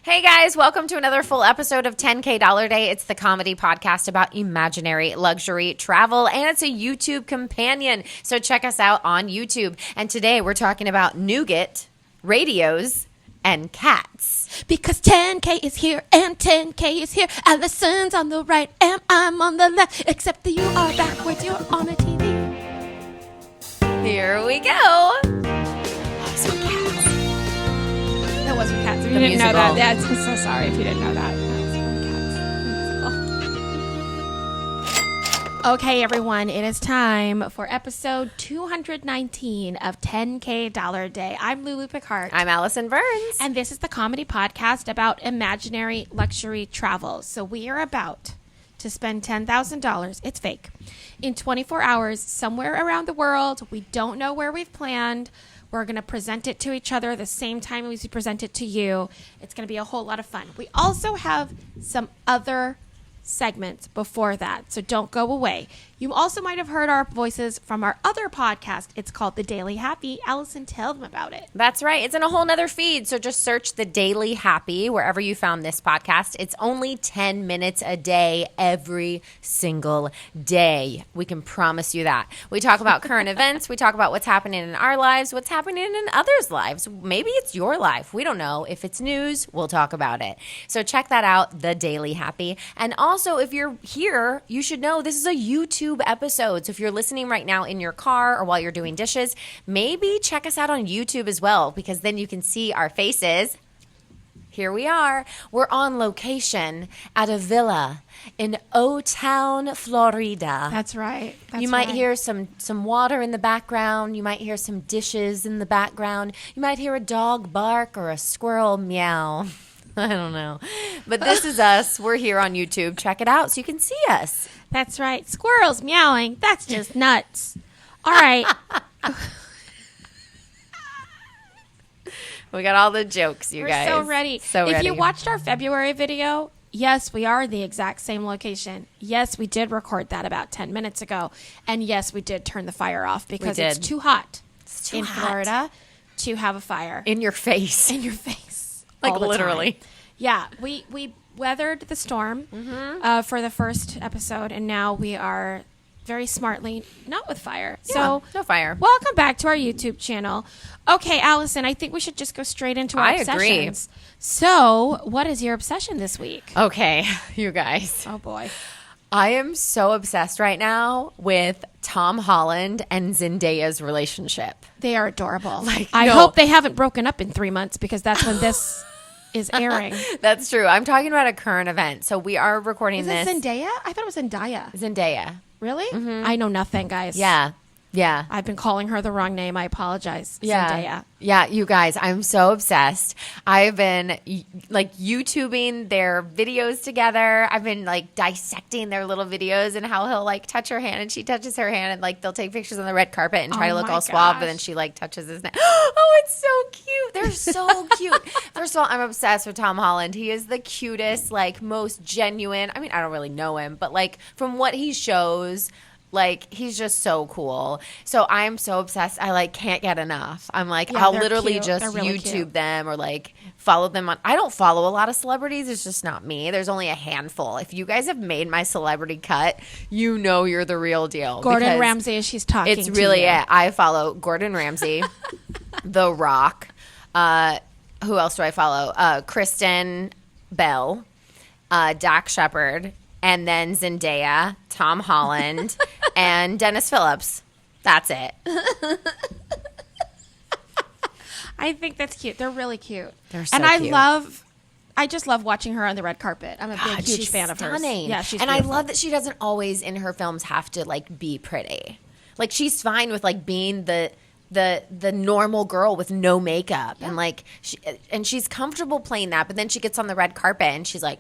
Hey guys, welcome to another full episode of $10K Day. It's the comedy podcast about imaginary luxury travel, and it's a YouTube companion. So check us out on YouTube. And today we're talking about nougat, radios, and cats. Because 10K is here and 10K is here. Alison's on the right and I'm on the left. Except that you are backwards, you're on a TV. Here we go. That was from Cats. If you The didn't know musical. that, I'm so sorry if you didn't know that. That was from Cats. Okay, everyone, it is time for episode 219 of 10K Day. I'm Lulu Picard. I'm Alison Burns. And this is the comedy podcast about imaginary luxury travel. So we are about to spend $10,000, it's fake, in 24 hours somewhere around the world. We don't know where we've planned. We're going to present it to each other the same time as we present it to you. It's going to be a whole lot of fun. We also have some other segments before that, so don't go away. You also might have heard our voices from our other podcast. It's called The Daily Happy. Allison, tell them about it. That's right. It's in a whole nother feed. So just search The Daily Happy wherever you found this podcast. It's only 10 minutes a day, every single day. We can promise you that. We talk about current events. We talk about what's happening in our lives, what's happening in others' lives. Maybe it's your life. We don't know. If it's news, we'll talk about it. So check that out, The Daily Happy. And also, if you're here, you should know this is a YouTube episode. So if you're listening right now in your car or while you're doing dishes, maybe check us out on YouTube as well, because then you can see our faces. Here we are. We're on location at a villa in O-Town, Florida. That's right. You might hear some water in the background. You might hear some dishes in the background. You might hear a dog bark or a squirrel meow. I don't know. But this is us. We're here on YouTube. Check it out so you can see us. That's right. Squirrels meowing. That's just nuts. All right. We got all the jokes, you guys. We're so ready. If you watched our February video, yes, we are in the exact same location. Yes, we did record that about 10 minutes ago. And yes, we did turn the fire off because it's too hot in Florida to have a fire. In your face. In your face. Like all the literally. time. Yeah, we weathered the storm for the first episode, and now we are very smartly not with fire. Yeah, so no fire. Welcome back to our YouTube channel. Okay, Allison, I think we should just go straight into our obsessions. Agree. So, what is your obsession this week? Okay, you guys. Oh boy. I am so obsessed right now with Tom Holland and Zendaya's relationship. They are adorable. I hope they haven't broken up in 3 months, because that's when this is airing. That's true. I'm talking about a current event. So we are recording this. Is it Zendaya? I thought it was Zendaya. Zendaya. Really? Mm-hmm. I know nothing, guys. Yeah. Yeah. I've been calling her the wrong name. I apologize. Yeah. Zendaya. Yeah, you guys, I'm so obsessed. I've been like YouTubing their videos together. I've been like dissecting their little videos and how he'll like touch her hand and she touches her hand, and like they'll take pictures on the red carpet and try to look all suave, but then she like touches his neck. Oh, it's so cute. They're so cute. First of all, I'm obsessed with Tom Holland. He is the cutest, like most genuine. I mean, I don't really know him, but like from what he shows, like, he's just so cool. So I'm so obsessed. I, like, can't get enough. I'm like, I'll literally cute. just really YouTube cute. them or, like, follow them on. I don't follow a lot of celebrities. It's just not me. There's only a handful. If you guys have made my celebrity cut, you know you're the real deal. Gordon Ramsay, as she's talking It's really to you. it. I follow Gordon Ramsay, The Rock. Who else do I follow? Kristen Bell, Dak Shepard, and then Zendaya, Tom Holland, and Dennis Phillips. That's it. I think that's cute. They're really cute. They're so and cute. I just love watching her on the red carpet. I'm a huge fan of hers. Yeah, she's and beautiful. I love that she doesn't always in her films have to like be pretty. Like she's fine with like being the normal girl with no makeup and like she's comfortable playing that. But then she gets on the red carpet and she's like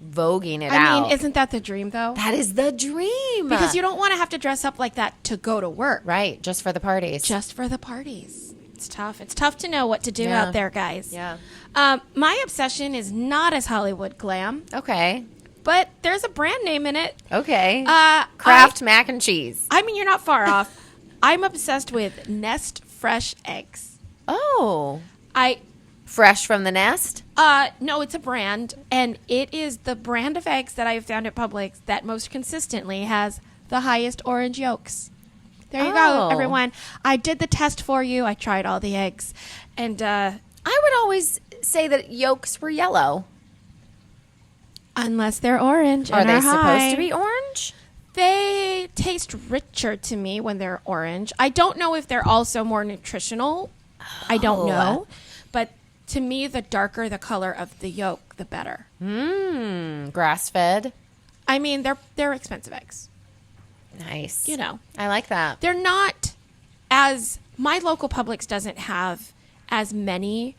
voguing it out. I mean, isn't that the dream though? That is the dream. Because you don't want to have to dress up like that to go to work. Right, just for the parties. Just for the parties. It's tough. It's tough to know what to do out there, guys. Yeah. My obsession is not as Hollywood glam. Okay. But there's a brand name in it. Okay. Kraft mac and cheese. I mean, you're not far off. I'm obsessed with Nest Fresh eggs. Oh. Fresh from the nest? No, it's a brand, and it is the brand of eggs that I have found at Publix that most consistently has the highest orange yolks. There you go, everyone. I did the test for you. I tried all the eggs, and I would always say that yolks were yellow. Unless they're orange. Are and they are high, supposed to be orange? They taste richer to me when they're orange. I don't know if they're also more nutritional. I don't know. But to me, the darker the color of the yolk, the better. Grass-fed? I mean, they're expensive eggs. Nice. You know. I like that. They're not as... My local Publix doesn't have as many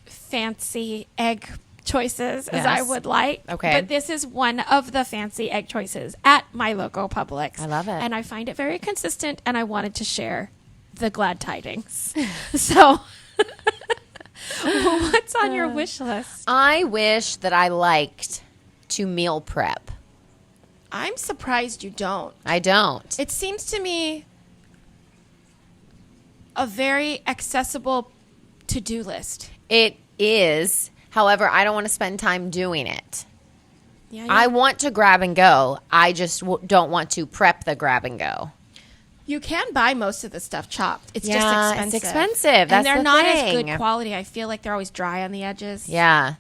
fancy egg choices as I would like. Okay. But this is one of the fancy egg choices at my local Publix. I love it. And I find it very consistent, and I wanted to share the glad tidings. So, what's on your wish list? I wish that I liked to meal prep. I'm surprised you don't. I don't. It seems to me a very accessible to-do list. It is. However, I don't want to spend time doing it. Yeah, I want to grab and go. I just don't want to prep the grab and go. You can buy most of the stuff chopped. It's just Yeah, expensive. it's expensive. That's and they're the not as thing. good quality. I feel like they're always dry on the edges. Yeah.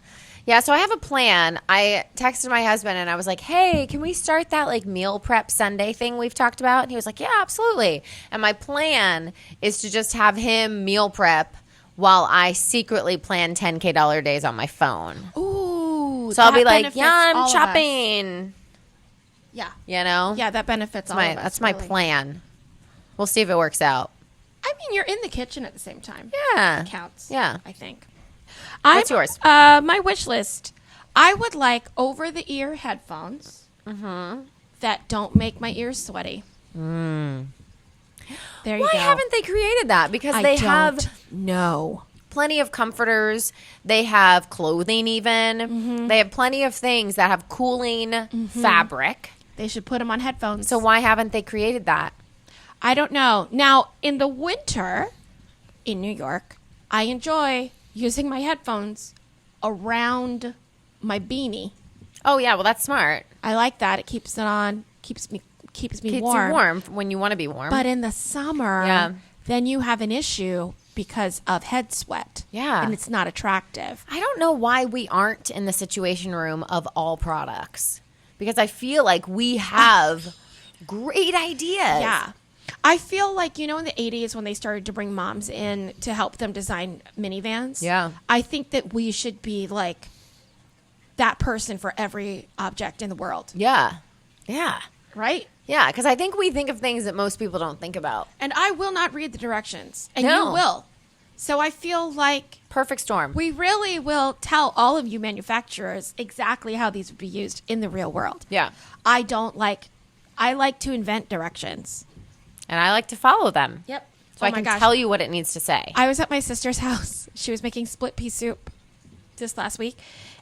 Yeah, so I have a plan. I texted my husband and I was like, hey, can we start that like meal prep Sunday thing we've talked about? And he was like, yeah, absolutely. And my plan is to just have him meal prep while I secretly plan $10K days on my phone. Ooh. So I'll be like, benefits yeah, all I'm of shopping. Yeah. You know? Yeah, that benefits all of us. That's my really. plan. We'll see if it works out. I mean, you're in the kitchen at the same time. Yeah. It counts. Yeah. I think. What's yours? My wish list. I would like over-the-ear headphones that don't make my ears sweaty. There you go. Why haven't they created that? Because they have plenty of comforters. They have clothing even. They have plenty of things that have cooling fabric. They should put them on headphones. So why haven't they created that? I don't know. Now, in the winter in New York, I enjoy using my headphones around my beanie. Oh, yeah. Well, that's smart. I like that. It keeps it on, keeps me Keeps warm. you warm when you want to be warm. But in the summer, then you have an issue because of head sweat. Yeah. And it's not attractive. I don't know why we aren't in the Situation Room of all products. Because I feel like we have great ideas. Yeah. I feel like, in the 80s when they started to bring moms in to help them design minivans. Yeah. I think that we should be like that person for every object in the world. Yeah. Yeah. Right? Yeah, because I think we think of things that most people don't think about. And I will not read the directions. And No. you will. So I feel like Perfect storm. we really will tell all of you manufacturers exactly how these would be used in the real world. Yeah. I like to invent directions. And I like to follow them. Yep. So I can tell you what it needs to say. I was at my sister's house. She was making split pea soup this last week.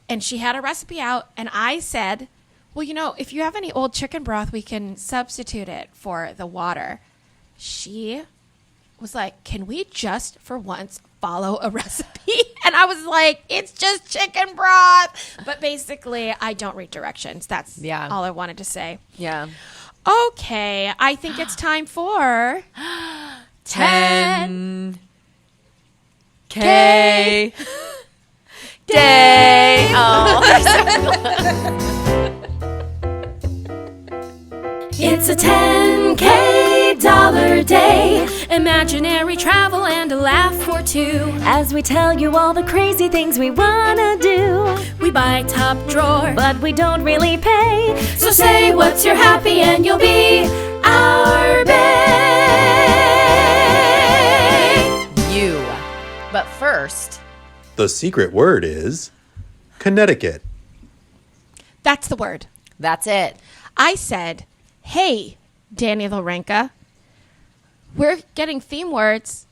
And she had a recipe out. And I said, well, if you have any old chicken broth, we can substitute it for the water. She was like, can we just for once follow a recipe? And I was like, it's just chicken broth. But basically, I don't read directions. That's all I wanted to say. Yeah. Okay, I think it's time for 10K day. Oh. It's a $10K day. imaginary travel and a laugh or two. As we tell you all the crazy things we wanna do. We buy top drawer, But we don't really pay. so say what's your happy and you'll be Our bae. You. But first, The secret word is Connecticut. That's the word. that's it. I said, hey, Danny Lorenka, we're getting theme words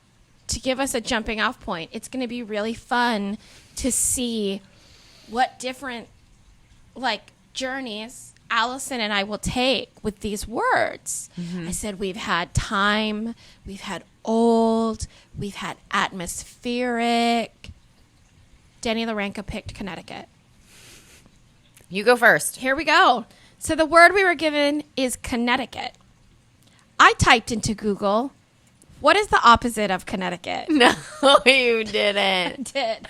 to give us a jumping off point. It's going to be really fun to see what different journeys Alison and I will take with these words. I said we've had time, we've had old. We've had atmospheric. Danny Larenka picked Connecticut. You go first. Here we go. So the word we were given is Connecticut. I typed into Google, what is the opposite of Connecticut? No, you didn't. Did.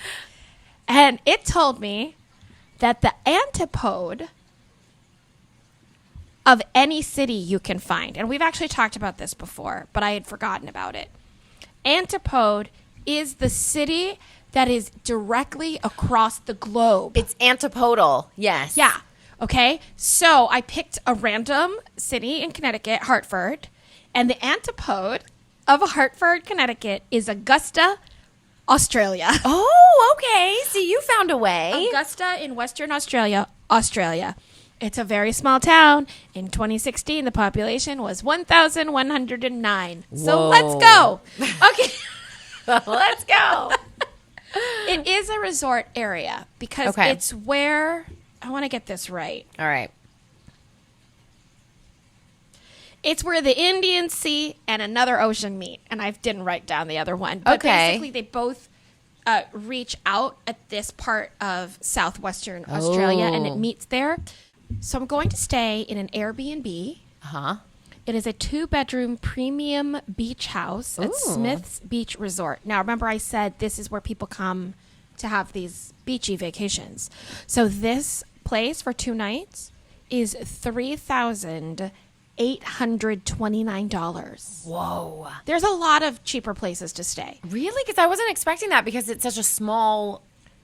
And it told me that the antipode of any city you can find, and we've actually talked about this before, but I had forgotten about it. Antipode is the city that is directly across the globe. It's antipodal. Yes. Yeah. Okay. So I picked a random city in Connecticut, Hartford, and the antipode of Hartford, Connecticut is Augusta, Australia. Oh, okay. See, you found a way. Augusta in Western Australia, Australia. It's a very small town. In 2016, the population was 1,109. So Whoa. let's go. Okay. Let's go. It is a resort area because it's where, I want to get this right. All right. It's where the Indian Sea and another ocean meet. And I didn't write down the other one. But basically, they both reach out at this part of southwestern Australia, and it meets there. So I'm going to stay in an Airbnb. Uh-huh. It is a 2-bedroom premium beach house at Smith's Beach Resort. Now, remember I said this is where people come to have these beachy vacations. So this place for 2 nights is $3,829. Whoa. There's a lot of cheaper places to stay. Really? Because I wasn't expecting that because it's such a small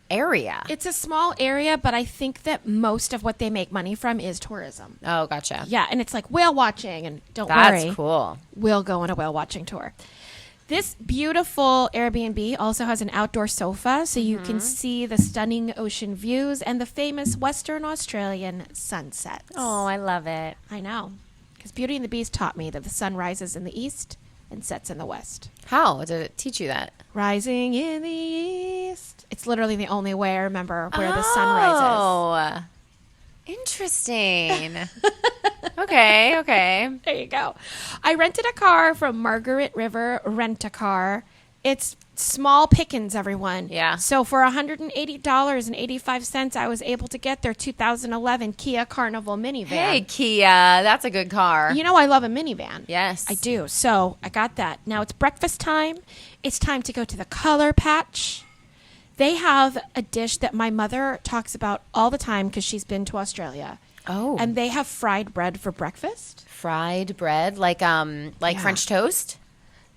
area. It's a small area, but I think that most of what they make money from is tourism. Oh, gotcha. Yeah, and it's like whale watching, and don't worry. That's cool. We'll go on a whale watching tour. This beautiful Airbnb also has an outdoor sofa, so you can see the stunning ocean views and the famous Western Australian sunsets. Oh, I love it. I know. Because Beauty and the Beast taught me that the sun rises in the east and sets in the west. How did it teach you that? Rising in the east. It's literally the only way I remember where the sun rises. Oh, interesting. Okay. There you go. I rented a car from Margaret River Rent-A-Car. It's small pickings, everyone. Yeah. So for $180.85, I was able to get their 2011 Kia Carnival minivan. Hey, Kia, that's a good car. You know I love a minivan. Yes. I do. So I got that. Now it's breakfast time. It's time to go to the Color Patch. They have a dish that my mother talks about all the time because she's been to Australia. Oh. And they have fried bread for breakfast. Fried bread, like French toast?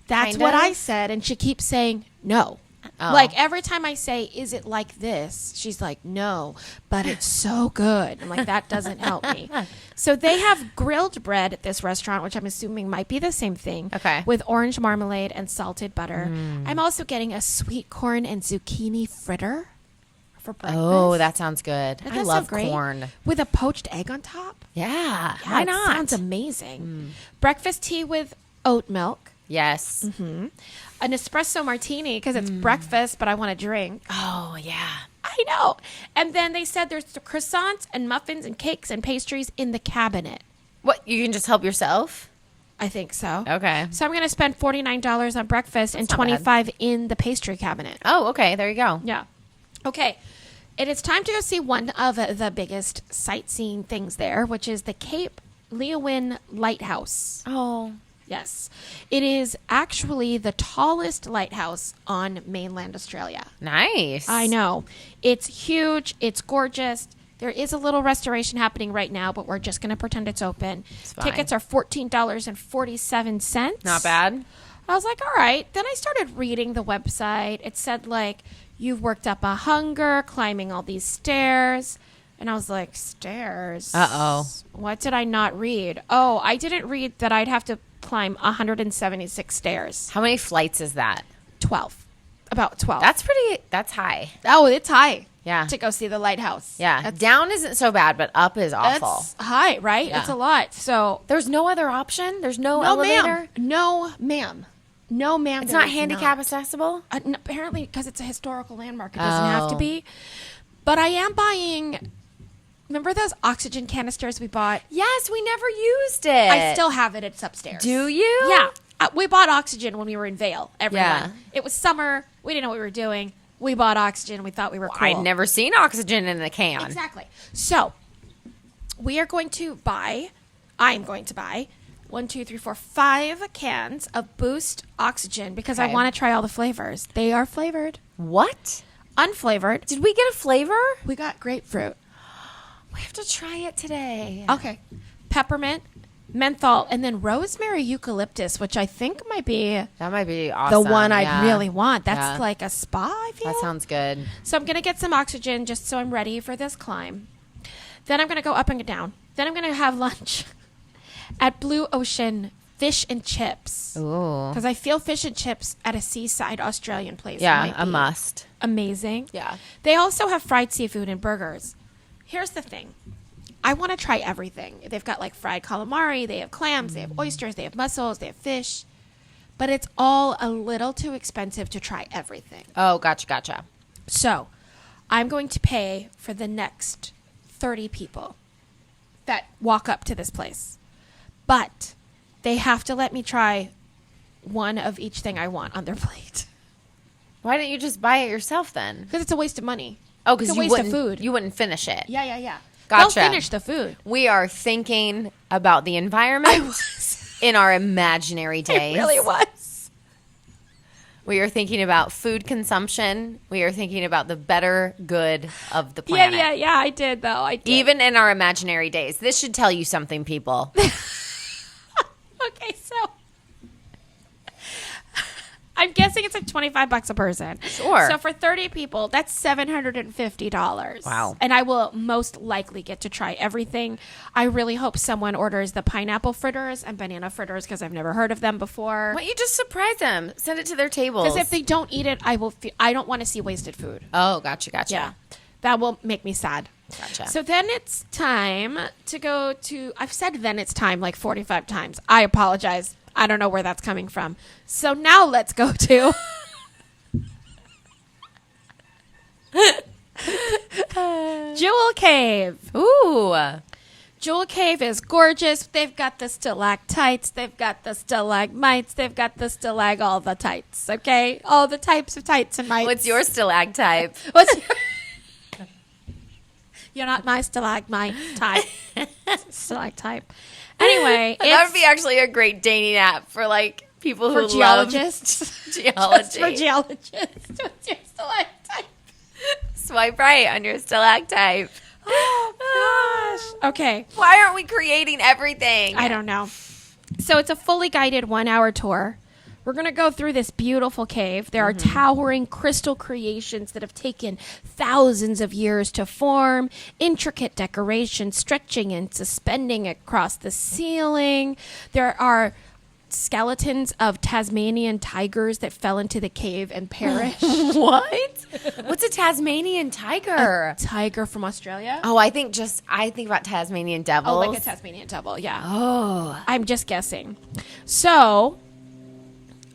That's Kinda? what I said. And she keeps saying, no. Oh. Like every time I say, is it like this? She's like, no, but it's so good. I'm like, that doesn't help me. So they have grilled bread at this restaurant, which I'm assuming might be the same thing. Okay. With orange marmalade and salted butter. I'm also getting a sweet corn and zucchini fritter for breakfast. Oh, that sounds good. That I does love sound great. corn. With a poached egg on top. Yeah, Yeah, why it not? sounds amazing. Breakfast tea with oat milk. Yes. An espresso martini because it's breakfast, but I want a drink. Oh, yeah. I know. And then they said there's the croissants and muffins and cakes and pastries in the cabinet. What, you can just help yourself? I think so. Okay. So I'm going to spend $49 on breakfast and not bad. $25 in the pastry cabinet. Oh, okay. There you go. Yeah. Okay. It is time to go see one of the biggest sightseeing things there, which is the Cape Leone Lighthouse. Oh. Yes. It is actually the tallest lighthouse on mainland Australia. Nice. I know. It's huge. It's gorgeous. There is a little restoration happening right now, but we're just going to pretend it's open. It's fine. Tickets are $14.47. Not bad. I was like, all right. Then I started reading the website. It said, like, you've worked up a hunger climbing all these stairs. And I was like, stairs? Uh-oh. What did I not read? Oh, I didn't read that I'd have to climb 176 stairs. How many flights is that? 12. About 12. That's high. Oh, it's high. Yeah. To go see the lighthouse. Yeah. Down isn't so bad, but up is awful. That's high, right? Yeah. It's a lot. So There's no other option? There's no elevator? ma'am. No, ma'am. No, ma'am. It's there not is handicap not. accessible? Apparently, because it's a historical landmark, it doesn't have to Oh. be. But I am buying. Remember those oxygen canisters we bought? Yes, we never used it. I still have it. It's upstairs. Do you? Yeah. We bought oxygen when we were in Vail, everyone. Yeah. It was summer. We didn't know what we were doing. We bought oxygen. We thought we were cool. I'd never seen oxygen in a can. Exactly. So we are going to buy, I'm going to buy 5 cans of Boost Oxygen because I Okay. want to try all the flavors. They are flavored. What? Unflavored. Did we get a flavor? We got grapefruit. We have to try it today. Okay. Peppermint, menthol, and then rosemary eucalyptus, which I think might be That might be the awesome. one I Yeah. really want. That's Yeah. like a spa, I feel. That sounds good. So I'm going to get some oxygen just so I'm ready for this climb. Then I'm going to go up and down. Then I'm going to have lunch at Blue Ocean Fish and Chips. Ooh. Because I feel fish and chips at a seaside Australian place. Yeah, might a be must. amazing. Yeah. They also have fried seafood and burgers. Here's the thing. I want to try everything. They've got like fried calamari, they have clams, they have oysters, they have mussels, they have fish. But it's all a little too expensive to try everything. Oh, gotcha. So I'm going to pay for the next 30 people that walk up to this place. But they have to let me try one of each thing I want on their plate. Why didn't you just buy it yourself then? Because it's a waste of money. Oh, It's because a you waste of wouldn't food. You wouldn't finish it. Yeah. Gotcha. They'll finish the food. We are thinking about the environment in our imaginary days. It really was. We are thinking about food consumption. We are thinking about the better good of the planet. Yeah, I did, though. I did. Even in our imaginary days. This should tell you something, people. Okay, so I'm guessing it's like $25 a person. Sure. So for 30 people, that's $750. Wow. And I will most likely get to try everything. I really hope someone orders the pineapple fritters and banana fritters because I've never heard of them before. Why don't you just surprise them? Send it to their tables. Because if they don't eat it, I don't want to see wasted food. Oh, gotcha. Yeah. That will make me sad. Gotcha. So then it's time to go to, I've said then it's time like 45 times. I apologize. I don't know where that's coming from. So now let's go to Jewel Cave. Ooh. Jewel Cave is gorgeous. They've got the stalactites. They've got the stalagmites. They've got the all the tights. Okay? All the types of tights and mites. What's your stalactite? What's your... You're not my stalagmite type. Stalactype. Anyway, That would be actually a great dating app for like people who for love geologists. geology. Just for geologists. What's your stalactite? Swipe right on your stalactite. Oh, gosh. Okay. Why aren't we creating everything? I don't know. So it's a fully guided 1-hour tour. We're going to go through this beautiful cave. There are towering crystal creations that have taken thousands of years to form, intricate decorations stretching and suspending across the ceiling. There are skeletons of Tasmanian tigers that fell into the cave and perished. What? What's a Tasmanian tiger? Tiger from Australia? Oh, I think about Tasmanian devils. Oh, like a Tasmanian devil, yeah. Oh. I'm just guessing. So,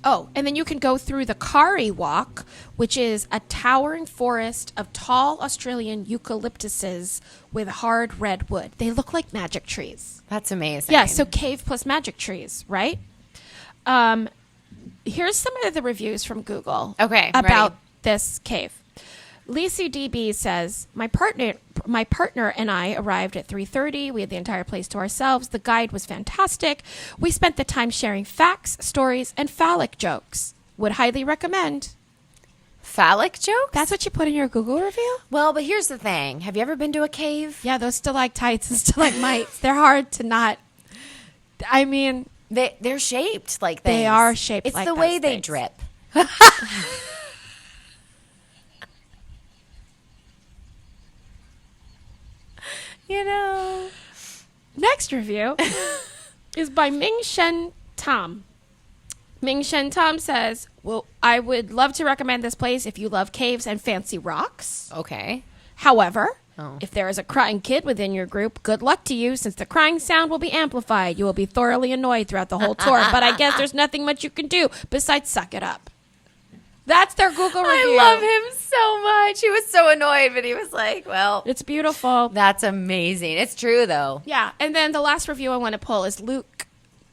and then you can go through the Kari Walk, which is a towering forest of tall Australian eucalyptuses with hard red wood. They look like magic trees. That's amazing. Yeah, so cave plus magic trees, right? Here's some of the reviews from Google Okay, about ready. this cave. Lisa DB says, my partner and I arrived at 3:30. We had the entire place to ourselves. The guide was fantastic. We spent the time sharing facts, stories, and phallic jokes. Would highly recommend. Phallic jokes? That's what you put in your Google review? Well, but here's the thing. Have you ever been to a cave? Yeah, those stalactites and stalagmites, they're hard to not... I mean... They're shaped like things. They are shaped it's like the way those they things. drip. You know. Next review is by Ming Shen Tom. Ming Shen Tom says, well, I would love to recommend this place if you love caves and fancy rocks. Okay. However, Oh. if there is a crying kid within your group, good luck to you since the crying sound will be amplified. You will be thoroughly annoyed throughout the whole tour, but I guess there's nothing much you can do besides suck it up. That's their Google review. I love him so much. He was so annoyed, but he was like, well, It's beautiful. that's amazing. It's true, though. Yeah, and then the last review I want to pull is Luke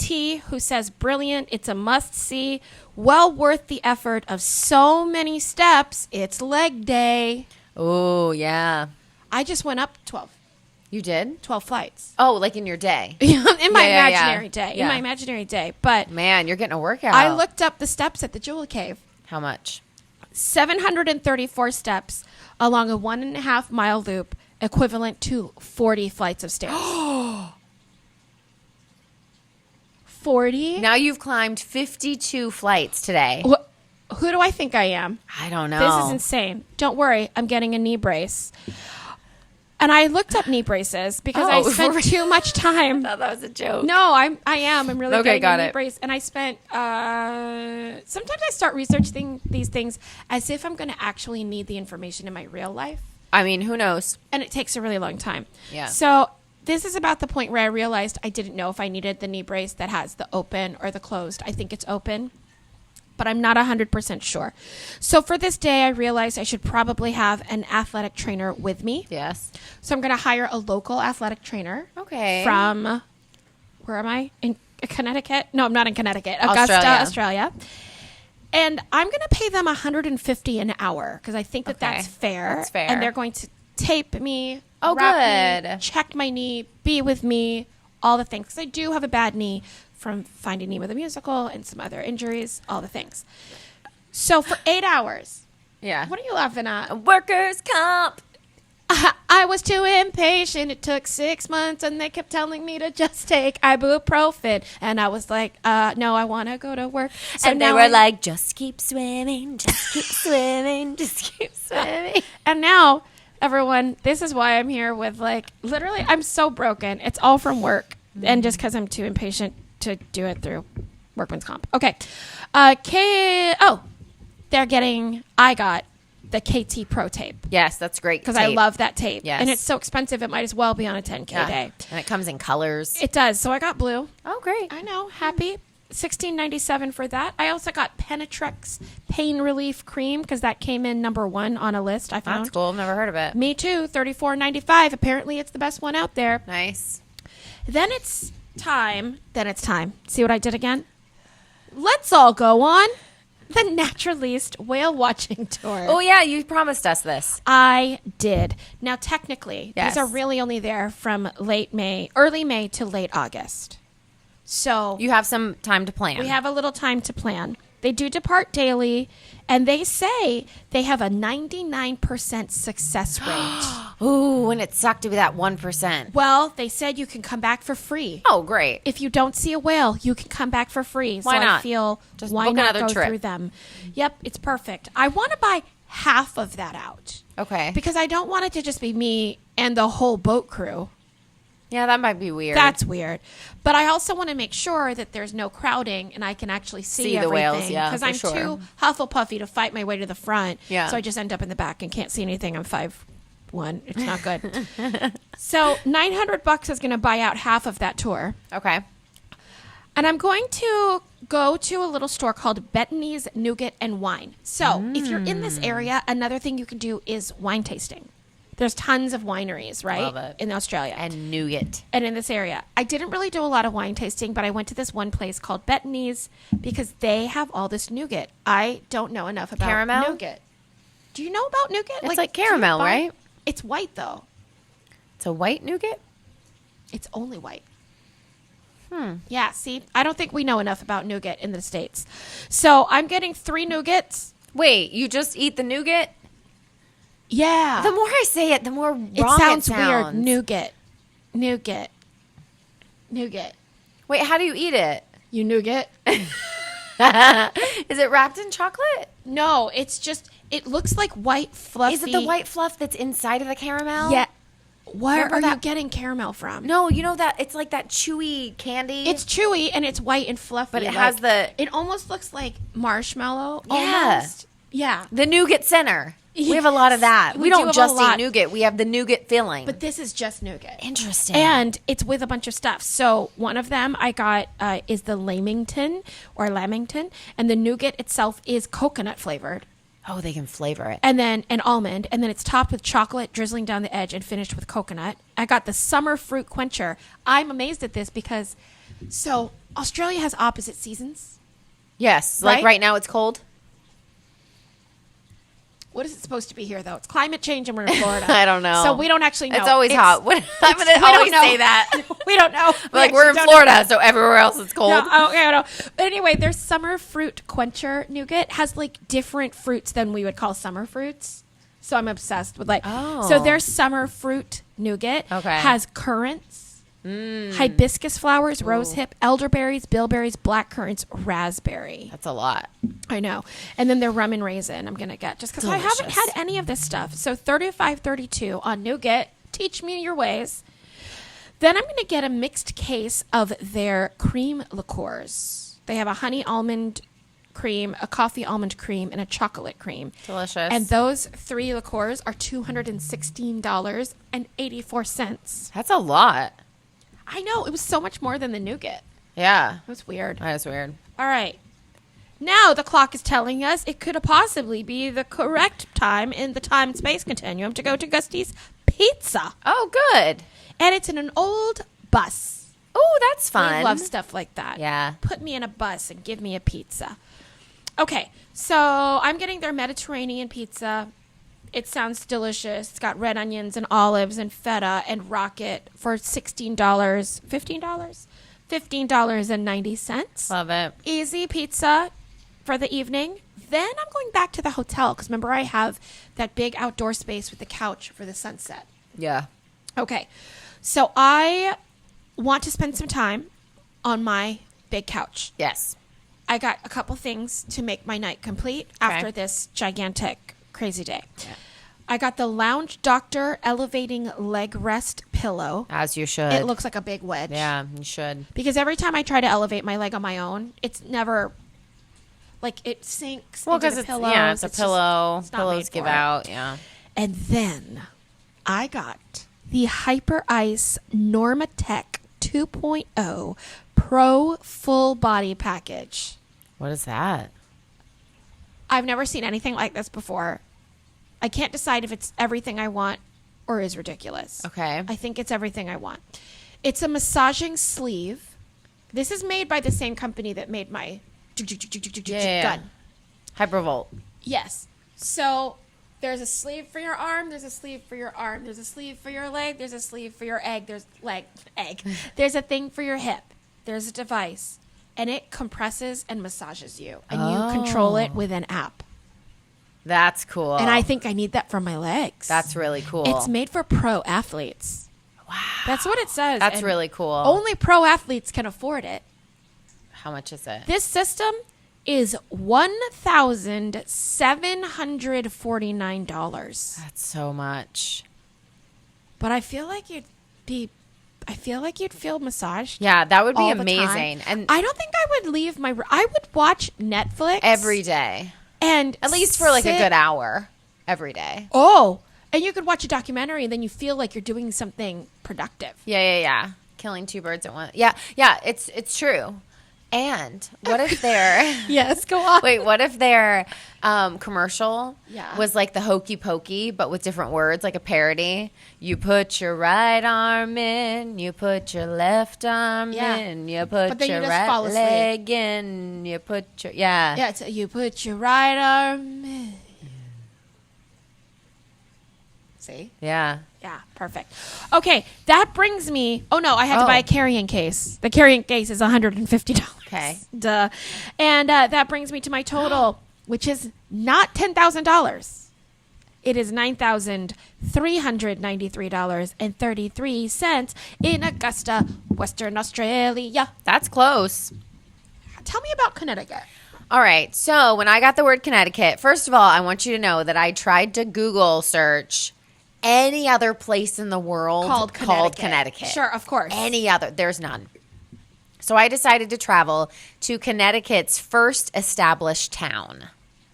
T, who says, brilliant. It's a must-see. Well worth the effort of so many steps. It's leg day. Oh, yeah. I just went up 12 You did? flights. Oh, like in your day. in my Yeah, imaginary day. Yeah. In my imaginary day. But Man, you're getting a workout. I looked up the steps at the Jewel Cave. How much? 734 steps along a 1.5 mile loop, equivalent to 40 flights of stairs. 40? Now you've climbed 52 flights today. Who do I think I am? I don't know. This is insane. Don't worry, I'm getting a knee brace. And I looked up knee braces because I spent too much time. I thought that was a joke. No, I am. I'm really Okay, getting got a knee it. brace. And I spent, sometimes I start researching these things as if I'm going to actually need the information in my real life. I mean, who knows? And it takes a really long time. Yeah. So this is about the point where I realized I didn't know if I needed the knee brace that has the open or the closed. I think it's open, but I'm not 100% sure. So for this day, I realized I should probably have an athletic trainer with me. Yes. So I'm going to hire a local athletic trainer. Okay. From, where am I? In Connecticut? No, I'm not in Connecticut. Augusta, Australia. And I'm going to pay them $150 an hour because I think that that's fair. That's fair. And they're going to tape me. Oh, wrap good. Me, check my knee, be with me, all the things. Because I do have a bad knee from Finding Nemo the musical and some other injuries, all the things. So for 8 hours. Yeah. What are you laughing at? Workers' comp. I was too impatient. It took 6 months, and they kept telling me to just take ibuprofen. And I was like, no, I want to go to work. So And they were like, just keep swimming, just keep swimming, just keep swimming. And now, everyone, this is why I'm here with, like, literally, I'm so broken. It's all from work. And just because I'm too impatient to do it through workman's comp. Okay. I got the KT Pro tape. Yes, that's great. Because I love that tape. Yes. And it's so expensive, it might as well be on a 10K day. And it comes in colors. It does. So I got blue. Oh, great. I know. Happy. $16.97 for that. I also got Penetrex Pain Relief Cream because that came in number 1 on a list I found. That's cool. I've never heard of it. Me too. $34.95. Apparently, it's the best one out there. Nice. Then it's time. See what I did again? Let's all go on the Naturalist whale watching tour. Oh, yeah. You promised us this. I did. Now, technically, Yes. these are really only there from early May to late August. So You have some time to plan. we have a little time to plan. They do depart daily, and they say they have a 99% success rate. Ooh, and it sucked to be that 1%. Well, they said you can come back for free. Oh, great. If you don't see a whale, you can come back for free. Why so not? I feel Just why book not another go trip. through them? Yep, it's perfect. I want to buy half of that out. Okay. Because I don't want it to just be me and the whole boat crew. Yeah, that might be weird. That's weird. But I also want to make sure that there's no crowding and I can actually see the everything. whales, yeah, Because for I'm sure. too Hufflepuffy to fight my way to the front. Yeah. So I just end up in the back and can't see anything. I'm 5'1". It's not good. So $900 is going to buy out half of that tour. Okay. And I'm going to go to a little store called Bettany's Nougat and Wine. So if you're in this area, another thing you can do is wine tasting. There's tons of wineries, right? Love it. In Australia. And nougat. And in this area. I didn't really do a lot of wine tasting, but I went to this one place called Bettany's because they have all this nougat. I don't know enough about Caramel? nougat. Do you know about nougat? It's like do you caramel, buy- right? It's white, though. It's a white nougat? It's only white. Yeah, see? I don't think we know enough about nougat in the States. So I'm getting 3 nougats. Wait, you just eat the nougat? Yeah. The more I say it, the more wrong it sounds it weird. sounds. Nougat. Wait, how do you eat it? You nougat? Is it wrapped in chocolate? No, it's just, it looks like white fluffy. Is it the white fluff that's inside of the caramel? Yeah. Where Remember are you that- getting caramel from? No, you know that it's like that chewy candy. It's chewy and it's white and fluffy. But it like- has the- It almost looks like marshmallow. Yeah. Almost. Yeah. the nougat center. We have a lot of that. We We do don't have a just lot. eat nougat. We have the nougat filling. But this is just nougat. Interesting. And it's with a bunch of stuff. So one of them I got is the Lamington, and the nougat itself is coconut flavored. oh, they can flavor it. And then an almond, and then it's topped with chocolate drizzling down the edge and finished with coconut. I got the summer fruit quencher. I'm amazed at this because, so Australia has opposite seasons. Yes. Like Right? right now it's cold. What is it supposed to be here, though? It's climate change and we're in Florida. I don't know. So we don't actually know. It's always hot. What, I'm going to we don't always know. say that. We don't know. Like We we're in actually don't Florida, so everywhere else it's cold. No, okay, no. But anyway, their summer fruit quencher nougat has like different fruits than we would call summer fruits. So I'm obsessed with so their summer fruit nougat has currants, hibiscus flowers, rosehip, elderberries, bilberries, black currants, raspberry. That's a lot. I know. And then their rum and raisin I'm going to get just because I haven't had any of this stuff. So $35.32 on nougat. Teach me your ways. Then I'm going to get a mixed case of their cream liqueurs. They have a honey almond cream, a coffee almond cream, and a chocolate cream. Delicious. And those 3 liqueurs are $216.84. That's a lot. I know. It was so much more than the nougat. Yeah. It was weird. That is weird. All right. Now the clock is telling us it could possibly be the correct time in the time and space continuum to go to Gusty's Pizza. Oh, good. And it's in an old bus. Oh, that's fun. I love stuff like that. Yeah. Put me in a bus and give me a pizza. Okay, so I'm getting their Mediterranean pizza. It sounds delicious. It's got red onions and olives and feta and rocket for $16. $15? $15.90. Love it. Easy pizza for the evening. Then I'm going back to the hotel because remember I have that big outdoor space with the couch for the sunset. Yeah. Okay, so I want to spend some time on my big couch. Yes. I got a couple things to make my night complete after this gigantic, crazy day. Yeah. I got the Lounge Doctor Elevating Leg Rest Pillow. As you should. It looks like a big wedge. Yeah, you should. Because every time I try to elevate my leg on my own, it's never, like, it sinks Well, into because the it's, pillows. yeah, it's a pillow. It's not Pillows made give for it. out, yeah. And then I got the Hyper Ice Normatec 2.0 Pro Full Body Package. What is that? I've never seen anything like this before. I can't decide if it's everything I want or is ridiculous. Okay. I think it's everything I want. It's a massaging sleeve. This is made by the same company that made my gun. Hypervolt. Yes. So there's a sleeve for your arm. There's a sleeve for your arm. There's a sleeve for your leg. There's a sleeve for your egg. There's a thing for your hip. There's a device. And it compresses and massages you. And you control it with an app. That's cool. And I think I need that for my legs. That's really cool. It's made for pro athletes. Wow. That's what it says. That's And really cool. Only pro athletes can afford it. How much is it? This system is $1,749. That's so much. But I feel like you'd feel massaged. Yeah, that would be all the amazing. time. And I don't think I would leave I would watch Netflix every day. and At least for like a sit- good hour every day. Oh, and you could watch a documentary and then you feel like you're doing something productive. Yeah. Killing 2 birds at once. Yeah, it's true. And what if their Yes, go on. wait, what if their commercial Yeah. was like the Hokey Pokey, but with different words, like a parody? You put your right arm in, you put your left arm Yeah. in, you But put then you your just fall right asleep. leg in, you put your Yeah, it's you put your right arm in. See? Yeah. Yeah, perfect. Okay, that brings me. Oh no, I had to buy a carrying case. The carrying case is $150. Okay. Duh. And that brings me to my total, which is not $10,000. It is $9,393.33 in Augusta, Western Australia. That's close. Tell me about Connecticut. All right. So when I got the word Connecticut, first of all, I want you to know that I tried to Google search any other place in the world Called Connecticut. Sure, of course. Any other. There's none. So I decided to travel to Connecticut's first established town,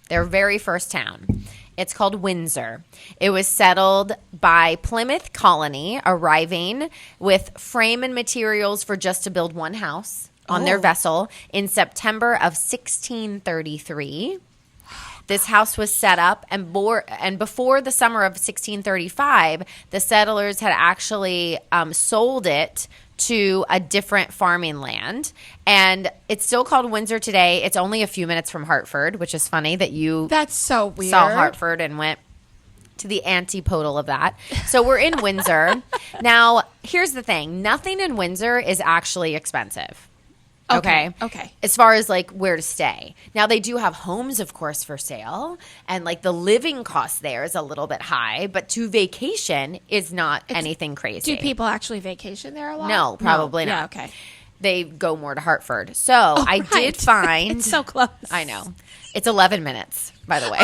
their very first town. It's called Windsor. It was settled by Plymouth Colony, arriving with frame and materials for just to build one house on their vessel in September of 1633. This house was set up, and before the summer of 1635, the settlers had actually sold it to a different farming land. And it's still called Windsor today. It's only a few minutes from Hartford, which is funny that you That's so weird. saw Hartford and went to the antipodal of that. So we're in Windsor. Now, here's the thing. Nothing in Windsor is actually expensive. Okay. As far as like where to stay. Now they do have homes, of course, for sale, and like the living cost there is a little bit high, but to vacation is not anything crazy. Do people actually vacation there a lot? No, probably Yeah, not. okay. They go more to Hartford. So I right. did find It's so close. I know. It's 11 minutes, by the way.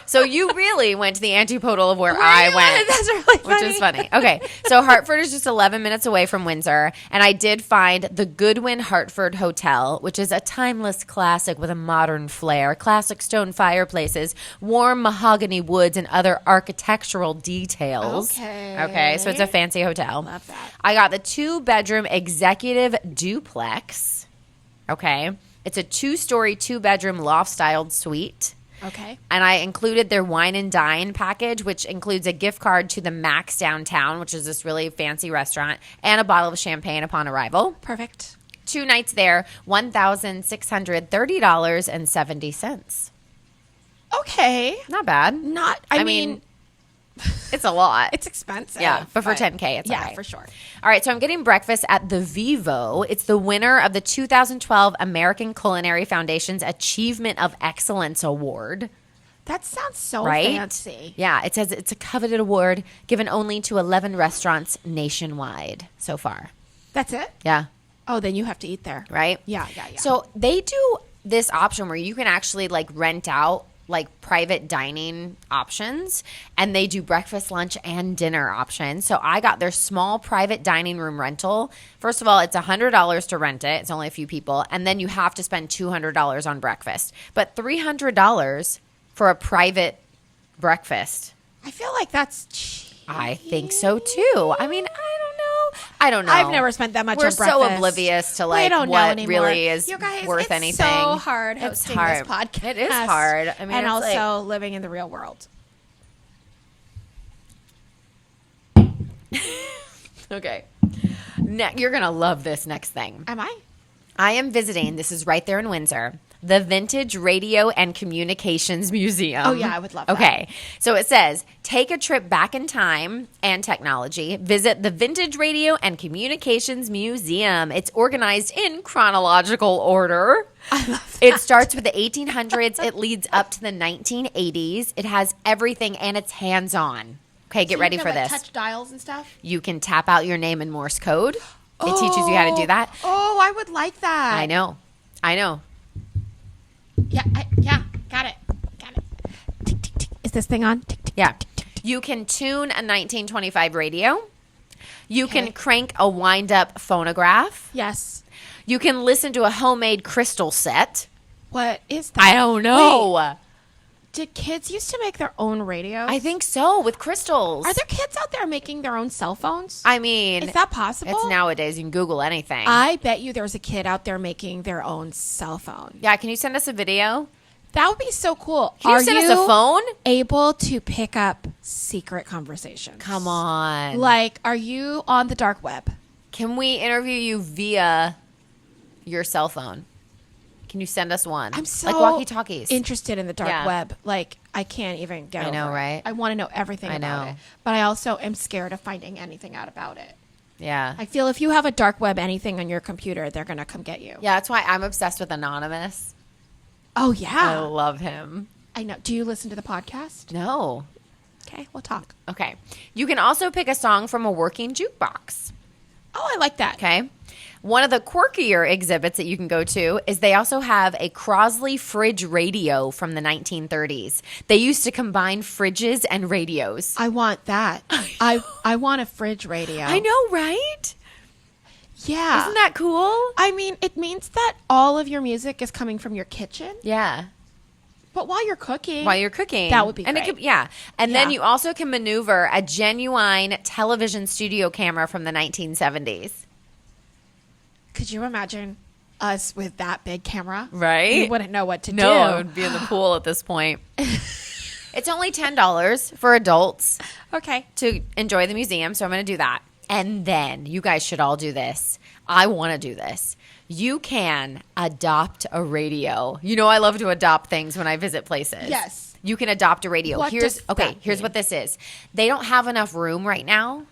So you really went to the antipodal of where I went. That's really funny. Which is funny. Okay. So Hartford is just 11 minutes away from Windsor. And I did find the Goodwin Hartford Hotel, which is a timeless classic with a modern flair, classic stone fireplaces, warm mahogany woods, and other architectural details. Okay. So it's a fancy hotel. Love that. I got the 2-bedroom executive duplex. Okay. It's a 2-story, 2-bedroom loft-styled suite. Okay. And I included their wine and dine package, which includes a gift card to the Max downtown, which is this really fancy restaurant, and a bottle of champagne upon arrival. Perfect. 2 nights there, $1,630.70. Okay. Not bad. I mean, it's a lot. it's expensive. Yeah, but for $10K, it's yeah, all right. for sure. All right, so I'm getting breakfast at the Vivo. It's the winner of the 2012 American Culinary Foundation's Achievement of Excellence Award. That sounds so Right? fancy. Yeah, it says it's a coveted award given only to 11 restaurants nationwide so far. That's it? Yeah, Oh, then you have to eat there. right? Yeah. So they do this option where you can actually like rent out like private dining options, and they do breakfast, lunch, and dinner options. So I got their small private dining room rental. First of all, it's $100 to rent it. It's only a few people. And then you have to spend $200 on breakfast. But $300 for a private breakfast. I feel like that's cheap. I think so too. I mean, I don't know. I've never spent that much We're on breakfast. so oblivious to We like don't know what anymore. really is You guys, worth it's anything. so hard It's hosting hard. this podcast. It is hard. I mean, and it's also living in the real world. Okay. You're going to love this next thing. Am I? I am visiting, this is right there in Windsor, the Vintage Radio and Communications Museum. Oh, yeah, I would love that. Okay. So it says, take a trip back in time and technology. Visit the Vintage Radio and Communications Museum. It's organized in chronological order. I love that. It starts with the 1800s. It leads up to the 1980s. It has everything, and it's hands-on. Okay, get ready for this. Touch dials and stuff? You can tap out your name in Morse code. It teaches you how to do that. Oh, I would like that. I know. Yeah, got it. Tick, tick, tick. Is this thing on? Tick, tick, Yeah. tick, tick, tick. You can tune a 1925 radio. You Okay. can crank a wind-up phonograph. Yes. You can listen to a homemade crystal set. What is that? I don't know. Wait, did kids used to make their own radios? I think so, with crystals. Are there kids out there making their own cell phones? I mean, Is that possible? it's nowadays. You can Google anything. I bet you there's a kid out there making their own cell phone. Yeah, can you send us a video? That would be so cool. Can you send us a phone? Able to pick up secret conversations? Come on. Like, are you on the dark web? Can we interview you via your cell phone? Can you send us one? I'm so like walkie-talkies. interested in the dark Yeah. web. Like, I can't even get over know, it. right? I want to know everything I about know. it. But I also am scared of finding anything out about it. Yeah. I feel if you have a dark web anything on your computer, they're going to come get you. Yeah, that's why I'm obsessed with Anonymous. Oh, I yeah. love him. I know. Do you listen to the podcast? No. Okay, we'll talk. Okay. You can also pick a song from a working jukebox. Oh, I like that. Okay. One of the quirkier exhibits that you can go to is they also have a Crosley fridge radio from the 1930s. They used to combine fridges and radios. I want that. I want a fridge radio. I know, right? Yeah. Isn't that cool? I mean, it means that all of your music is coming from your kitchen, Yeah. but while you're cooking. While you're cooking. That would be and great. It could, yeah. And then Yeah. you also can maneuver a genuine television studio camera from the 1970s. Could you imagine us with that big camera? Right? We wouldn't know what to do. No, I would be in the pool at this point. It's only $10 for adults Okay. to enjoy the museum, so I'm going to do that. And then you guys should all do this. I want to do this. You can adopt a radio. You know I love to adopt things when I visit places. Yes. You can adopt a radio. What Here's does that mean? what this is. They don't have enough room right now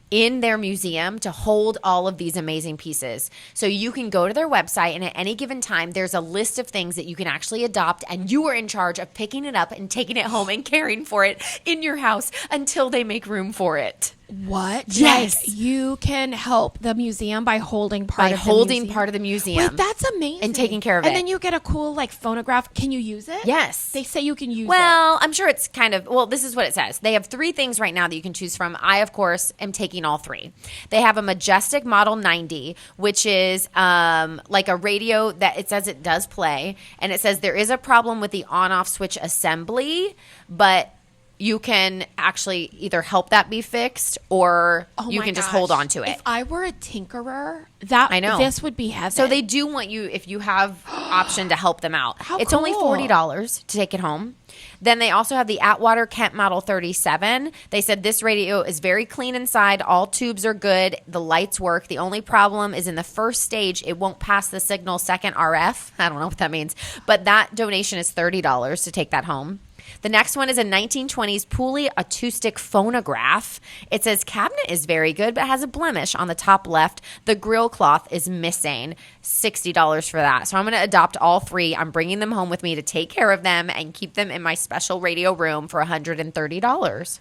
in their museum to hold all of these amazing pieces. So you can go to their website, and at any given time, there's a list of things that you can actually adopt, and you are in charge of picking it up and taking it home and caring for it in your house until they make room for it. What? Yes. Like you can help the museum by holding part Part of the museum. Wait, that's amazing. And taking care of it. And then you get a cool like phonograph. Can you use it? Yes. They say you can use it. Well, I'm sure it's this is what it says. They have 3 things right now that you can choose from. I, of course, am taking all 3. They have a Majestic Model 90, which is like a radio that it says it does play. And it says there is a problem with the on-off switch assembly, but you can actually either help that be fixed or you can just hold on to it. If I were a tinkerer, I know. this would be heaven. So they do want you, if you have option, to help them out. How it's cool. only $40 to take it home. Then they also have the Atwater Kent Model 37. They said this radio is very clean inside. All tubes are good. The lights work. The only problem is in the first stage, it won't pass the signal second RF. I don't know what that means. But that donation is $30 to take that home. The next one is a 1920s Pulley acoustic phonograph. It says cabinet is very good, but has a blemish on the top left. The grill cloth is missing. $60 for that. So I'm going to adopt all 3. I'm bringing them home with me to take care of them and keep them in my special radio room for $130.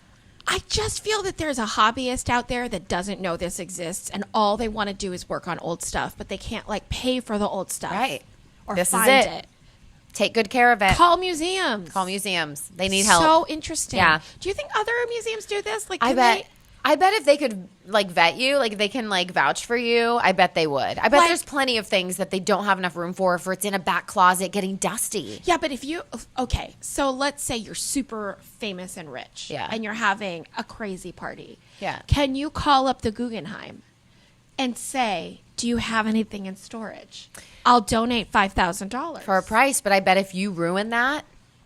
I just feel that there's a hobbyist out there that doesn't know this exists, and all they want to do is work on old stuff, but they can't like pay for the old stuff. Right. Or This is find it. it. Take good care of it. Call museums. They need help. So interesting. Yeah. Do you think other museums do this? Like, I can bet. they- I bet if they could like vet you, like they can like vouch for you, I bet they would. I bet Like- there's plenty of things that they don't have enough room for if it's in a back closet getting dusty. Yeah, but if you okay, so let's say you're super famous and rich, Yeah. and you're having a crazy party. Yeah. Can you call up the Guggenheim and say, "Do you have anything in storage? I'll donate $5,000 For a price, but I bet if you ruin that,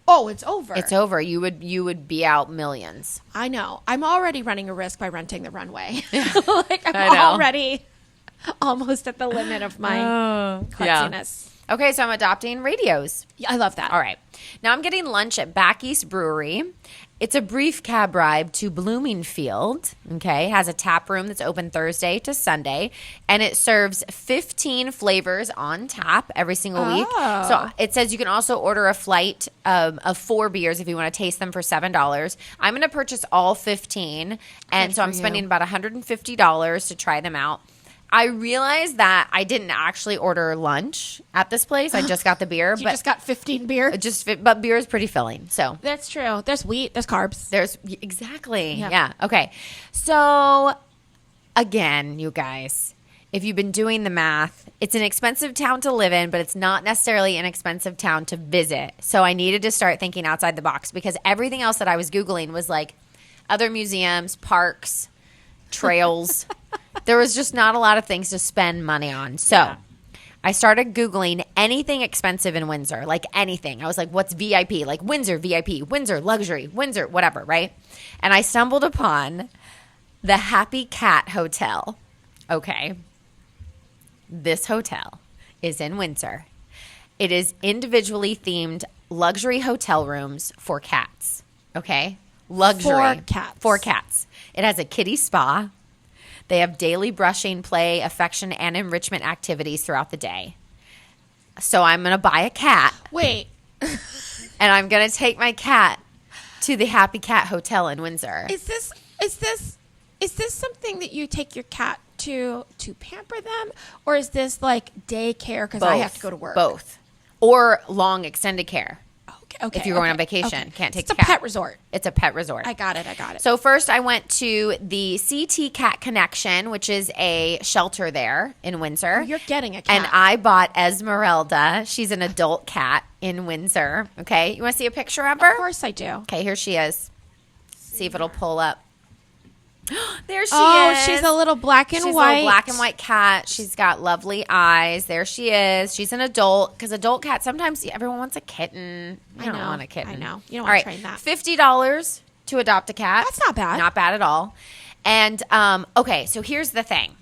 Oh, it's over. it's over. You would be out millions. I know. I'm already running a risk by renting the runway. Like I'm I know. already almost at the limit of my klutziness. Okay, so I'm adopting radios. Yeah, I love that. All right. Now I'm getting lunch at Back East Brewery. It's a brief cab ride to Bloomingfield. Okay. It has a tap room that's open Thursday to Sunday. And it serves 15 flavors on tap every single week. Oh. So it says you can also order a flight of 4 beers if you want to taste them for $7. I'm going to purchase all 15. And so I'm spending about $150 to try them out. I realized that I didn't actually order lunch at this place. I just got the beer. You just got 15 beer. But beer is pretty filling. So That's true. There's wheat. There's carbs. there's exactly. Yep. Yeah. Okay. So again, you guys, if you've been doing the math, it's an expensive town to live in, but it's not necessarily an expensive town to visit. So I needed to start thinking outside the box because everything else that I was Googling was like other museums, parks, trails. There was just not a lot of things to spend money on. So I started Googling anything expensive in Windsor, like anything. I was like, what's VIP? Like Windsor VIP, Windsor luxury, Windsor, whatever, right? And I stumbled upon the Happy Cat Hotel. Okay. This hotel is in Windsor. It is individually themed luxury hotel rooms for cats. Okay? Luxury. For cats. For cats. It has a kitty spa. They have daily brushing, play, affection, and enrichment activities throughout the day. So I'm going to buy a cat, Wait. and I'm going to take my cat to the Happy Cat Hotel in Windsor. Is this something that you take your cat to pamper them, or is this like daycare because I have to go to work? Both. Or long extended care. Okay. If you're going on vacation, can't take It's a the cat. pet resort. It's a pet resort. I got it. So first I went to the CT Cat Connection, which is a shelter there in Windsor. Oh, you're getting a cat. And I bought Esmeralda. She's an adult cat in Windsor. Okay. You want to see a picture of her? Of course I do. Okay, here she is. See if it'll pull up. There she Oh, is. she's a little black and She's white. a little black and white cat. She's got lovely eyes. There she is. She's an adult because adult cats sometimes everyone wants a kitten. I don't know. want a kitten. I know. You don't All want right, to train that. $50 to adopt a cat. That's not bad. Not bad at all. And, okay, so here's the thing.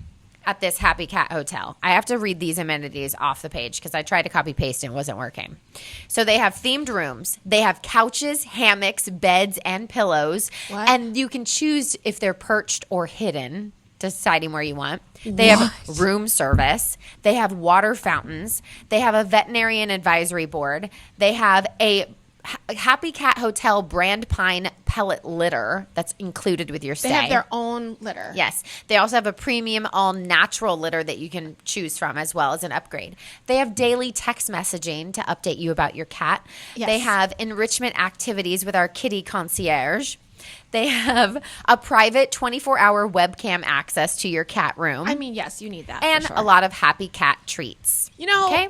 At this Happy Cat Hotel, I have to read these amenities off the page because I tried to copy paste and it wasn't working. So they have themed rooms. They have couches, hammocks, beds, and pillows. What? And you can choose if they're perched or hidden, deciding where you want. They have room service. They have water fountains. They have a veterinarian advisory board. They have a Happy Cat Hotel brand pine pellet litter that's included with your stay. They have their own litter. Yes. They also have a premium all natural litter that you can choose from as well as an upgrade. They have daily text messaging to update you about your cat. Yes. They have enrichment activities with our kitty concierge. They have a private 24-hour webcam access to your cat room. I mean, yes, you need that. And for sure. a lot of happy cat treats. You know, Okay?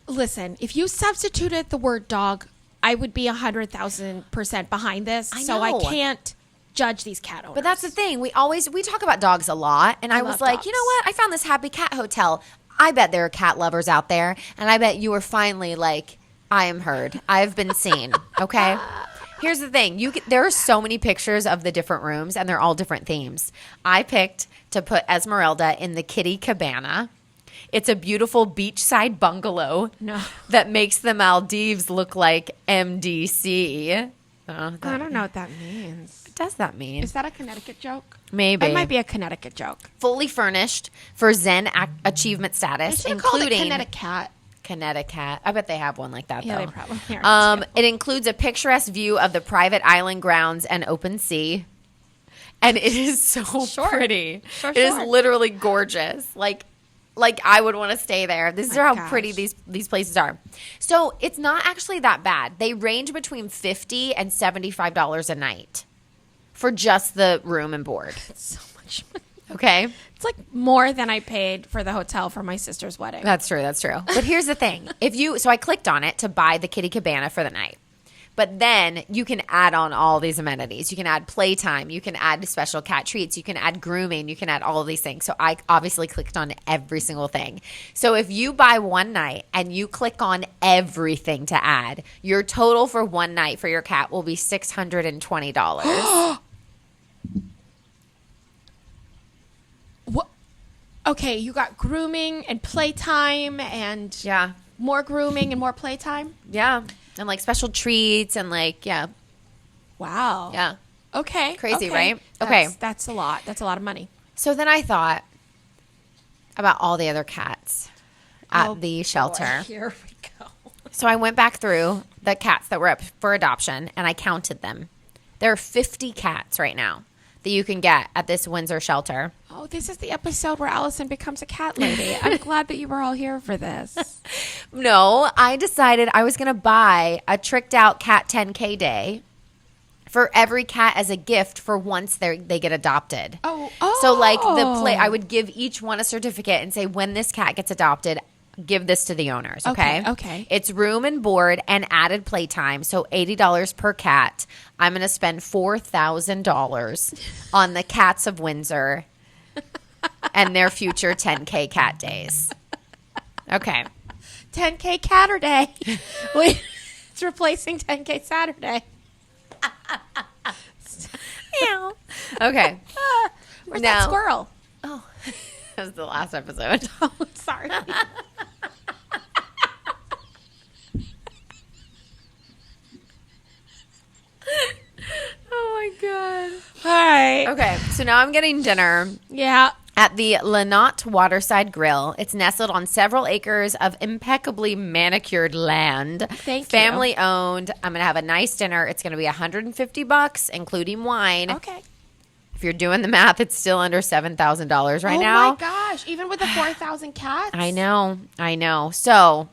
listen, if you substituted the word dog, I would be 100,000% behind this. So I know. can't judge these cat owners. But that's the thing. We talk about dogs a lot. And I was love like, dogs. you know what? I found this Happy Cat Hotel. I bet there are cat lovers out there. And I bet you are finally like, I am heard. I've been seen. Okay? Here's the thing. There are so many pictures of the different rooms, and they're all different themes. I picked to put Esmeralda in the kitty cabana. It's a beautiful beachside bungalow that makes the Maldives look like MDC. I don't know what that means. What does that mean? Is that a Connecticut joke? Maybe. It might be a Connecticut joke. Fully furnished for Zen achievement status, including Connecticut. Connecticut. I bet they have one like that, Yeah, though. they probably are, too. It includes a picturesque view of the private island grounds and open sea. And it is so pretty. It is literally gorgeous. Like I would want to stay there. This is how pretty these places are. So it's not actually that bad. They range between $50 and $75 a night for just the room and board. So much money. Okay? It's like more than I paid for the hotel for my sister's wedding. That's true. But here's the thing. So I clicked on it to buy the kitty cabana for the night. But then you can add on all these amenities. You can add playtime. You can add special cat treats. You can add grooming. You can add all of these things. So I obviously clicked on every single thing. So if you buy one night and you click on everything to add, your total for one night for your cat will be $620. What? Okay, you got grooming and playtime and more grooming and more playtime? Yeah. And like special treats and like, yeah. Wow. Yeah. Okay. Crazy, right? Okay. That's a lot. That's a lot of money. So then I thought about all the other cats at the shelter. Boy, here we go. So I went back through the cats that were up for adoption and I counted them. There are 50 cats right now that you can get at this Windsor shelter. Oh, this is the episode where Alison becomes a cat lady. I'm glad that you were all here for this. No, I decided I was going to buy a tricked out cat 10K day for every cat as a gift for once they get adopted. Oh. So like I would give each one a certificate and say, when this cat gets adopted, give this to the owners. Okay. It's room and board and added playtime. So $80 per cat. I'm going to spend $4,000 on the cats of Windsor and their future 10K cat days. Okay. 10K Catter Day. Wait, it's replacing 10K Saturday. Okay. Where's that squirrel? Oh, that was the last episode. Oh, sorry. Oh my god. All right. Okay, so now I'm getting dinner. Yeah. At the Leone Waterside Grill. It's nestled on several acres of impeccably manicured land. Thank you. Family owned. I'm going to have a nice dinner. It's going to be $150, including wine. Okay. If you're doing the math, it's still under $7,000 right now. Oh my gosh. Even with the 4,000 cats? I know. So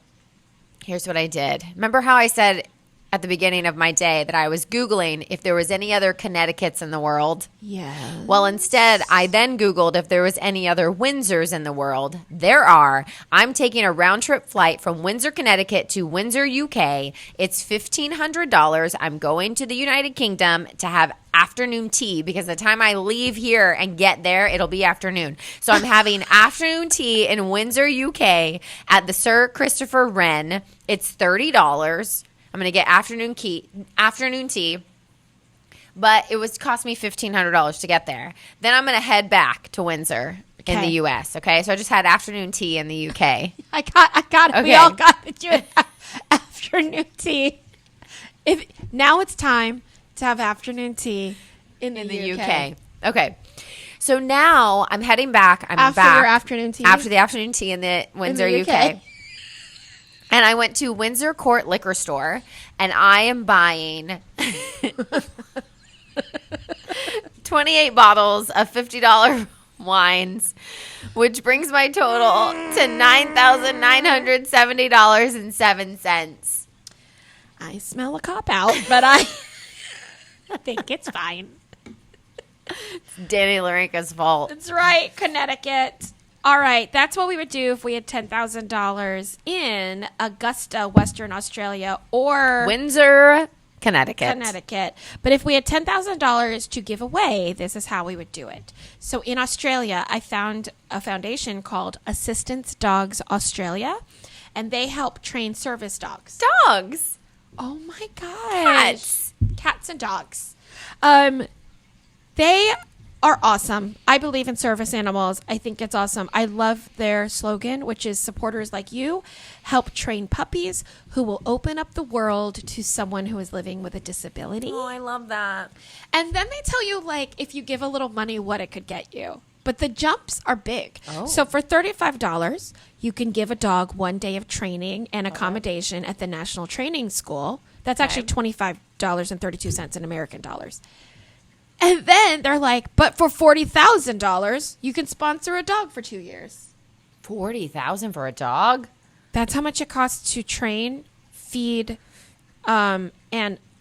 here's what I did. Remember how I said at the beginning of my day that I was Googling if there was any other Connecticuts in the world? Yeah. Well, instead, I then Googled if there was any other Windsors in the world. There are. I'm taking a round-trip flight from Windsor, Connecticut to Windsor, UK. It's $1,500. I'm going to the United Kingdom to have afternoon tea because the time I leave here and get there, it'll be afternoon. So I'm having afternoon tea in Windsor, UK at the Sir Christopher Wren. It's $30. I'm going to get afternoon tea. but it was cost me $1,500 to get there. Then I'm going to head back to Windsor in Okay. the U.S., okay? So I just had afternoon tea in the U.K. I got it. Okay. We all got it. You had afternoon tea. Now it's time to have afternoon tea in the UK. Okay. So now I'm heading back. I'm After back your afternoon tea? After the afternoon tea in the Windsor, UK. UK. And I went to Windsor Court Liquor Store, and I am buying 28 bottles of $50 wines, which brings my total to $9,970.07. I smell a cop out, but I think it's fine. Danny Larinka's fault. That's right, Connecticut. All right, that's what we would do if we had $10,000 in Augusta, Western Australia, or Windsor, Connecticut. But if we had $10,000 to give away, this is how we would do it. So in Australia, I found a foundation called Assistance Dogs Australia, and they help train service dogs. Dogs. Oh my gosh. Cats and dogs. They are awesome. I believe in service animals. I think it's awesome. I love their slogan, which is supporters like you help train puppies who will open up the world to someone who is living with a disability. Oh, I love that. And then they tell you, like, if you give a little money, what it could get you. But the jumps are big. Oh. So for $35, you can give a dog 1 day of training and accommodation at the National Training School. That's actually $25.32 in American dollars. And then they're like, but for $40,000, you can sponsor a dog for 2 years. $40,000 for a dog? That's how much it costs to train, feed, and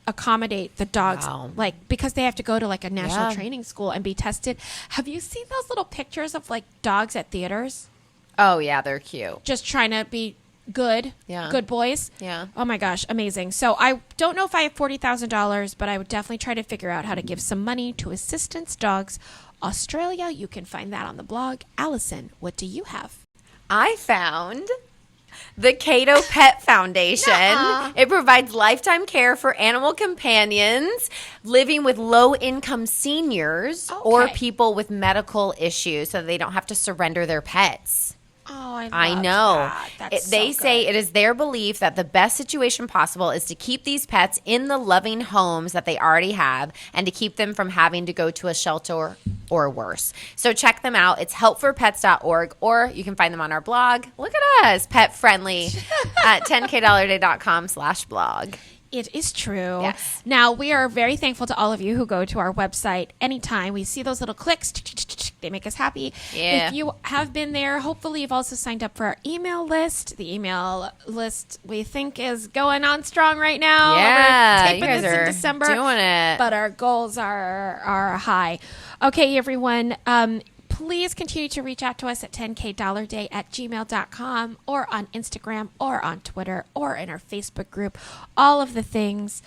accommodate the dogs. Wow. Like, because they have to go to like a national Yeah. training school and be tested. Have you seen those little pictures of like dogs at theaters Oh, yeah, they're cute. just trying to be good? Yeah. Good boys? Yeah. Oh my gosh, amazing. So I don't know if I have $40,000, but I would definitely try to figure out how to give some money to Assistance Dogs Australia. You can find that on the blog. Allison, what do you have? I found the Kato Pet Foundation. Nuh-uh. It provides lifetime care for animal companions living with low-income seniors or Okay. people with medical issues so they don't have to surrender their pets. Oh, I know. That. That's They so say good. it is their belief that the best situation possible is to keep these pets in the loving homes that they already have and to keep them from having to go to a shelter or worse. So check them out. It's helpforpets.org, or you can find them on our blog. Look at us, pet friendly at 10kdollarday.com/blog. It is true. Yes. Now, we are very thankful to all of you who go to our website anytime. We see those little clicks. They make us happy. Yeah. If you have been there, hopefully you've also signed up for our email list. The email list we think is going on strong right now. Yeah, We're you taping guys this in are December, doing it. but our goals are high. Okay, everyone. Please continue to reach out to us at 10kdollarday@gmail.com or on Instagram or on Twitter or in our Facebook group, all of the things.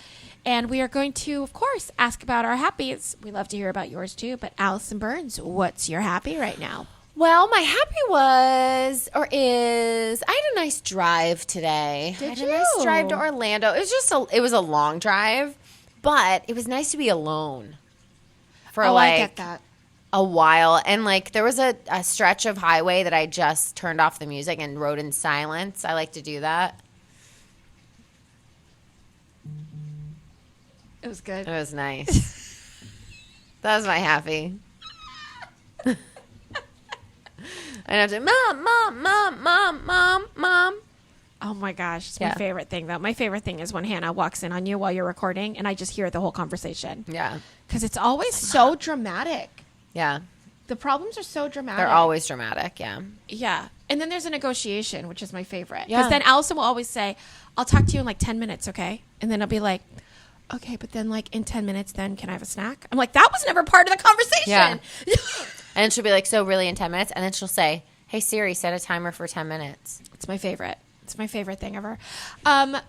And we are going to, of course, ask about our happies. We love to hear about yours too. But Allison Burns, what's your happy right now? Well, my happy was or is I had a nice drive today. Did I had a nice you? drive to Orlando. It was it was a long drive, but it was nice to be alone for I get that. a while. And like there was a stretch of highway that I just turned off the music and rode in silence. I like to do that. It was good. It was nice. That was my happy. I have to mom. Oh my gosh, it's Yeah. my favorite thing though. My favorite thing is when Hannah walks in on you while you're recording and I just hear the whole conversation. Yeah. Because it's always so dramatic. Yeah. The problems are so dramatic. They're always dramatic. Yeah. Yeah. And then there's a negotiation, which is my favorite. Yeah. Because then Allison will always say, I'll talk to you in like 10 minutes, okay? And then I'll be like, okay, but then like in 10 minutes, then can I have a snack? I'm like, that was never part of the conversation. Yeah. And she'll be like, so really in 10 minutes? And then she'll say, hey, Siri, set a timer for 10 minutes. It's my favorite. It's my favorite thing ever. Well,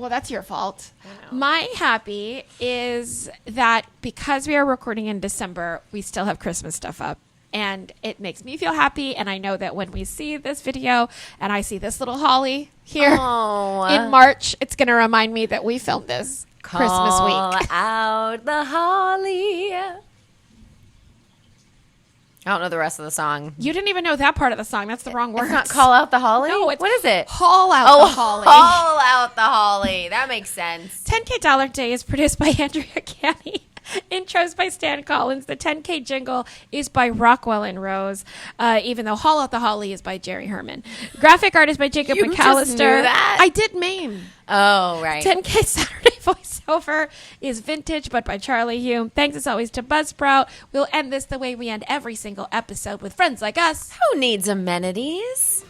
that's your fault. My happy is that because we are recording in December, we still have Christmas stuff up. And it makes me feel happy. And I know that when we see this video and I see this little holly here in March, it's going to remind me that we filmed this Christmas week. Call out the holly. I don't know the rest of the song. You didn't even know that part of the song. That's the wrong word. It's not call out the holly? No, it's what is it? Haul out the holly. Haul out the holly. That makes sense. 10K Dollar Day is produced by Andrea Canny. Intros by Stan Collins. The 10K jingle is by Rockwell and Rose, even though Haul Out the Holly is by Jerry Herman. Graphic art is by Jacob You McAllister. just knew that? I did MAME. Oh, right. 10K Saturday voiceover is Vintage, but by Charlie Hume. Thanks as always to Buzzsprout. We'll end this the way we end every single episode with friends like us. Who needs amenities?